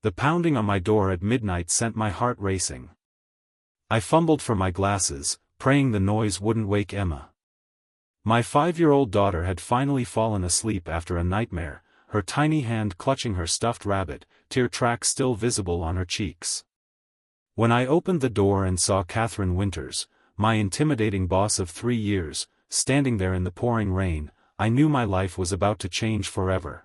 The pounding on my door at midnight sent my heart racing. I fumbled for my glasses, praying the noise wouldn't wake Emma. My 5-year-old daughter had finally fallen asleep after a nightmare, her tiny hand clutching her stuffed rabbit, tear tracks still visible on her cheeks. When I opened the door and saw Catherine Winters, my intimidating boss of 3 years, standing there in the pouring rain, I knew my life was about to change forever.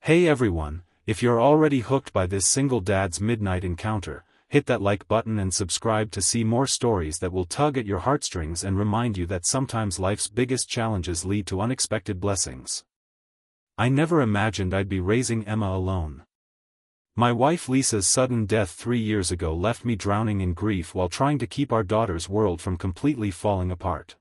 Hey everyone, if you're already hooked by this single dad's midnight encounter, hit that like button and subscribe to see more stories that will tug at your heartstrings and remind you that sometimes life's biggest challenges lead to unexpected blessings. I never imagined I'd be raising Emma alone. My wife Lisa's sudden death 3 years ago left me drowning in grief while trying to keep our daughter's world from completely falling apart.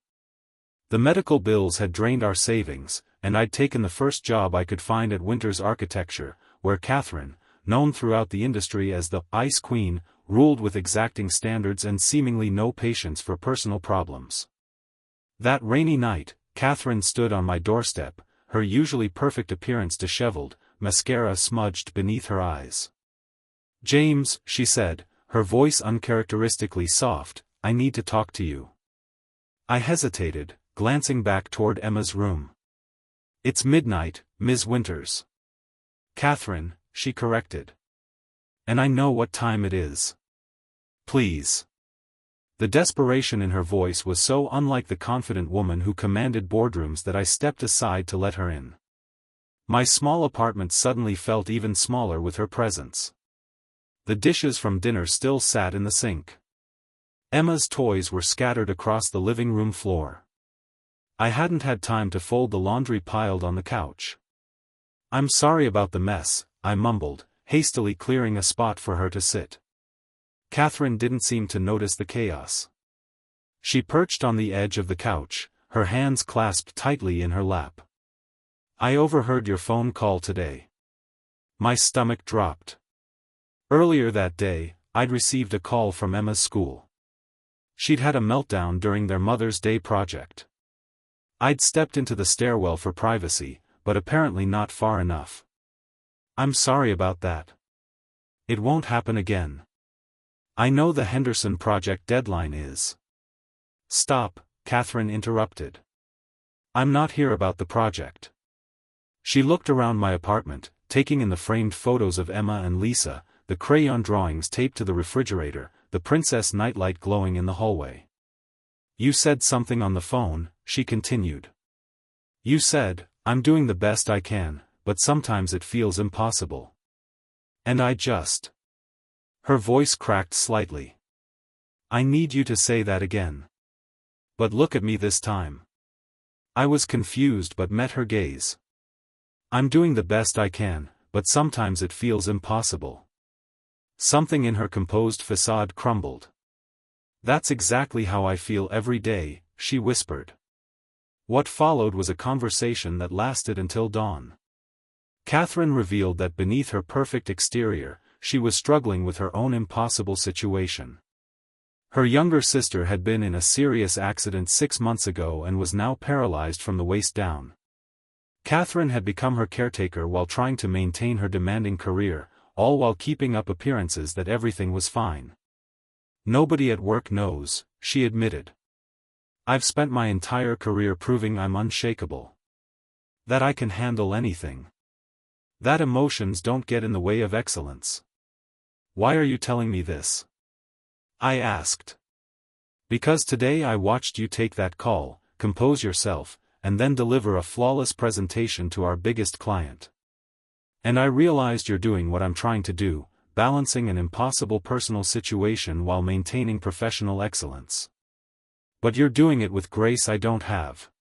The medical bills had drained our savings, and I'd taken the first job I could find at Winters Architecture, where Catherine, known throughout the industry as the Ice Queen, ruled with exacting standards and seemingly no patience for personal problems. That rainy night, Catherine stood on my doorstep, her usually perfect appearance disheveled, mascara smudged beneath her eyes. "James," she said, her voice uncharacteristically soft, "I need to talk to you." I hesitated, glancing back toward Emma's room. "It's midnight, Ms. Winters." "Catherine," she corrected. "And I know what time it is. Please." The desperation in her voice was so unlike the confident woman who commanded boardrooms that I stepped aside to let her in. My small apartment suddenly felt even smaller with her presence. The dishes from dinner still sat in the sink. Emma's toys were scattered across the living room floor. I hadn't had time to fold the laundry piled on the couch. "I'm sorry about the mess," I mumbled, hastily clearing a spot for her to sit. Catherine didn't seem to notice the chaos. She perched on the edge of the couch, her hands clasped tightly in her lap. "I overheard your phone call today." My stomach dropped. Earlier that day, I'd received a call from Emma's school. She'd had a meltdown during their Mother's Day project. I'd stepped into the stairwell for privacy, but apparently not far enough. "I'm sorry about that. It won't happen again. I know the Henderson project deadline is." "Stop," Catherine interrupted. "I'm not here about the project." She looked around my apartment, taking in the framed photos of Emma and Lisa, the crayon drawings taped to the refrigerator, the princess nightlight glowing in the hallway. "You said something on the phone," she continued. "You said, 'I'm doing the best I can, but sometimes it feels impossible.' And I just..." Her voice cracked slightly. "I need you to say that again. But look at me this time." I was confused but met her gaze. "I'm doing the best I can, but sometimes it feels impossible." Something in her composed facade crumbled. "That's exactly how I feel every day," she whispered. What followed was a conversation that lasted until dawn. Catherine revealed that beneath her perfect exterior, she was struggling with her own impossible situation. Her younger sister had been in a serious accident 6 months ago and was now paralyzed from the waist down. Catherine had become her caretaker while trying to maintain her demanding career, all while keeping up appearances that everything was fine. "Nobody at work knows," she admitted. "I've spent my entire career proving I'm unshakable. That I can handle anything. That emotions don't get in the way of excellence." "Why are you telling me this?" I asked. "Because today I watched you take that call, compose yourself, and then deliver a flawless presentation to our biggest client. And I realized you're doing what I'm trying to do, balancing an impossible personal situation while maintaining professional excellence. But you're doing it with grace I don't have."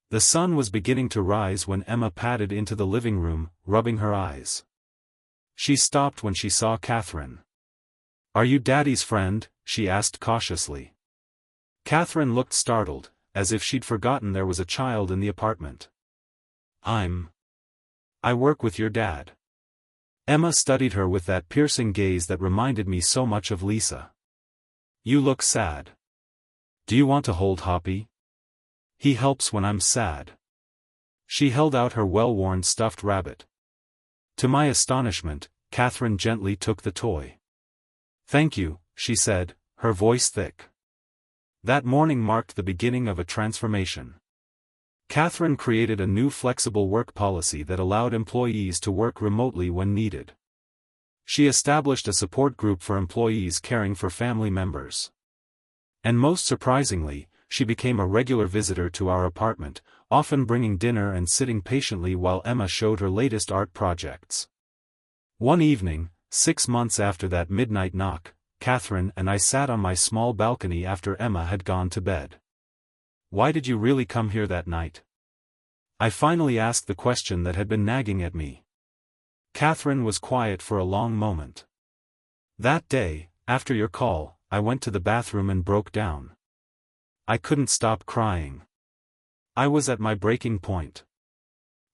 The sun was beginning to rise when Emma padded into the living room, rubbing her eyes. She stopped when she saw Catherine. "Are you Daddy's friend?" she asked cautiously. Catherine looked startled, as if she'd forgotten there was a child in the apartment. I work with your dad." Emma studied her with that piercing gaze that reminded me so much of Lisa. "You look sad. Do you want to hold Hoppy? He helps when I'm sad." She held out her well-worn stuffed rabbit. To my astonishment, Catherine gently took the toy. "Thank you," she said, her voice thick. That morning marked the beginning of a transformation. Catherine created a new flexible work policy that allowed employees to work remotely when needed. She established a support group for employees caring for family members. And most surprisingly, she became a regular visitor to our apartment, often bringing dinner and sitting patiently while Emma showed her latest art projects. One evening, 6 months after that midnight knock, Catherine and I sat on my small balcony after Emma had gone to bed. "Why did you really come here that night?" I finally asked the question that had been nagging at me. Catherine was quiet for a long moment. "That day, after your call, I went to the bathroom and broke down. I couldn't stop crying. I was at my breaking point.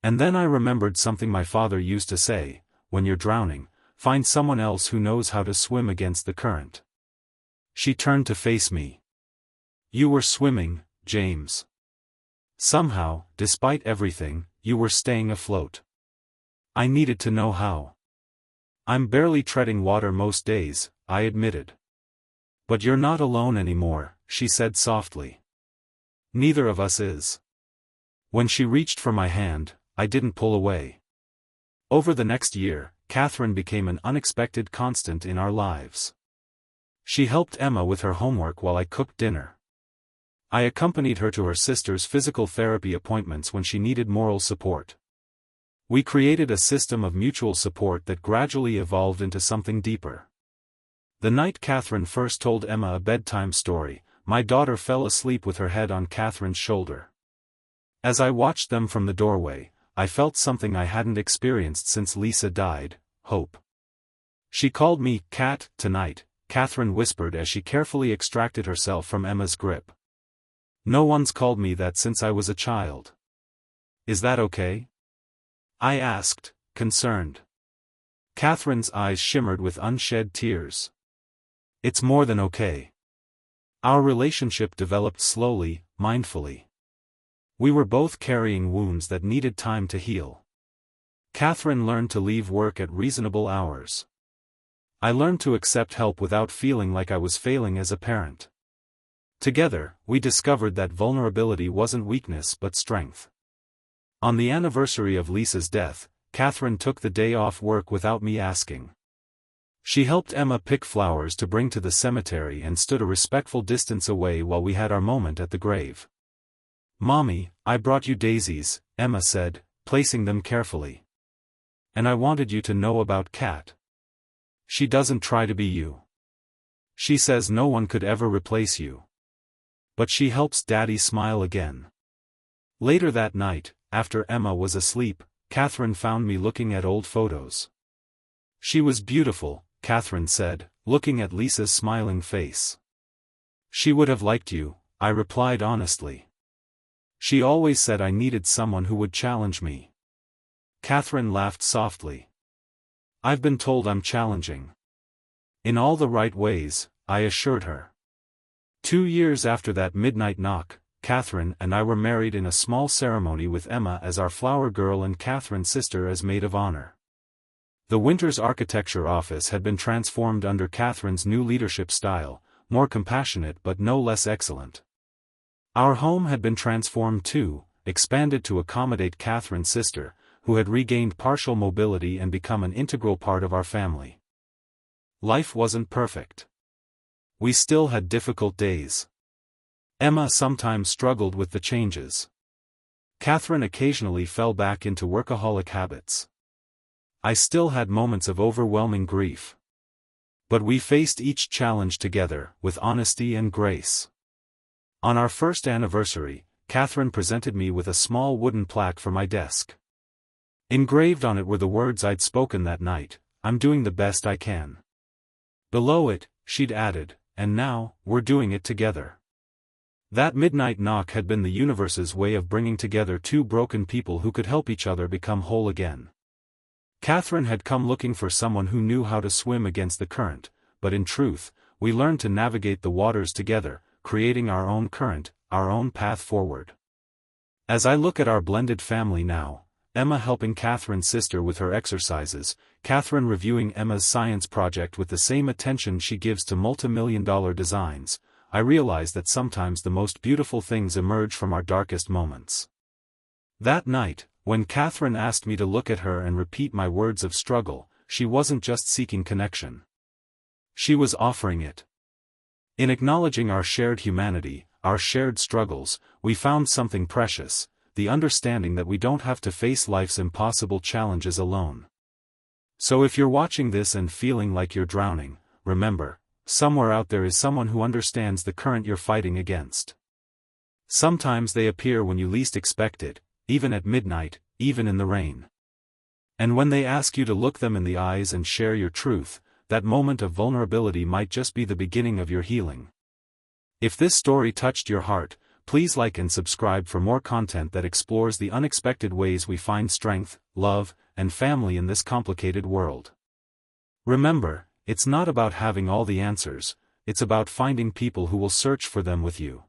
And then I remembered something my father used to say: when you're drowning, find someone else who knows how to swim against the current." She turned to face me. "You were swimming, James. Somehow, despite everything, you were staying afloat. I needed to know how." "I'm barely treading water most days," I admitted. "But you're not alone anymore," she said softly. "Neither of us is." When she reached for my hand, I didn't pull away. Over the next year, Catherine became an unexpected constant in our lives. She helped Emma with her homework while I cooked dinner. I accompanied her to her sister's physical therapy appointments when she needed moral support. We created a system of mutual support that gradually evolved into something deeper. The night Catherine first told Emma a bedtime story, my daughter fell asleep with her head on Catherine's shoulder. As I watched them from the doorway, I felt something I hadn't experienced since Lisa died: hope. "She called me Cat tonight," Catherine whispered as she carefully extracted herself from Emma's grip. "No one's called me that since I was a child. Is that okay?" I asked, concerned. Catherine's eyes shimmered with unshed tears. "It's more than okay." Our relationship developed slowly, mindfully. We were both carrying wounds that needed time to heal. Catherine learned to leave work at reasonable hours. I learned to accept help without feeling like I was failing as a parent. Together, we discovered that vulnerability wasn't weakness but strength. On the anniversary of Lisa's death, Catherine took the day off work without me asking. She helped Emma pick flowers to bring to the cemetery and stood a respectful distance away while we had our moment at the grave. "Mommy, I brought you daisies," Emma said, placing them carefully. "And I wanted you to know about Cat. She doesn't try to be you. She says no one could ever replace you. But she helps Daddy smile again." Later that night, after Emma was asleep, Catherine found me looking at old photos. "She was beautiful," Catherine said, looking at Lisa's smiling face. "She would have liked you," I replied honestly. "She always said I needed someone who would challenge me." Catherine laughed softly. "I've been told I'm challenging." "In all the right ways," I assured her. 2 years after that midnight knock, Catherine and I were married in a small ceremony with Emma as our flower girl and Catherine's sister as maid of honor. The Winters Architecture office had been transformed under Catherine's new leadership style, more compassionate but no less excellent. Our home had been transformed too, expanded to accommodate Catherine's sister, who had regained partial mobility and become an integral part of our family. Life wasn't perfect. We still had difficult days. Emma sometimes struggled with the changes. Catherine occasionally fell back into workaholic habits. I still had moments of overwhelming grief. But we faced each challenge together, with honesty and grace. On our first anniversary, Catherine presented me with a small wooden plaque for my desk. Engraved on it were the words I'd spoken that night: "I'm doing the best I can." Below it, she'd added, "And now, we're doing it together." That midnight knock had been the universe's way of bringing together two broken people who could help each other become whole again. Catherine had come looking for someone who knew how to swim against the current, but in truth, we learned to navigate the waters together, creating our own current, our own path forward. As I look at our blended family now, Emma helping Catherine's sister with her exercises, Catherine reviewing Emma's science project with the same attention she gives to multi-million-dollar designs. I realize that sometimes the most beautiful things emerge from our darkest moments. That night, when Catherine asked me to look at her and repeat my words of struggle, she wasn't just seeking connection. She was offering it. In acknowledging our shared humanity, our shared struggles, we found something precious, the understanding that we don't have to face life's impossible challenges alone. So if you're watching this and feeling like you're drowning, remember, somewhere out there is someone who understands the current you're fighting against. Sometimes they appear when you least expect it, even at midnight, even in the rain. And when they ask you to look them in the eyes and share your truth, that moment of vulnerability might just be the beginning of your healing. If this story touched your heart, please like and subscribe for more content that explores the unexpected ways we find strength, love, and family in this complicated world. Remember, it's not about having all the answers, it's about finding people who will search for them with you.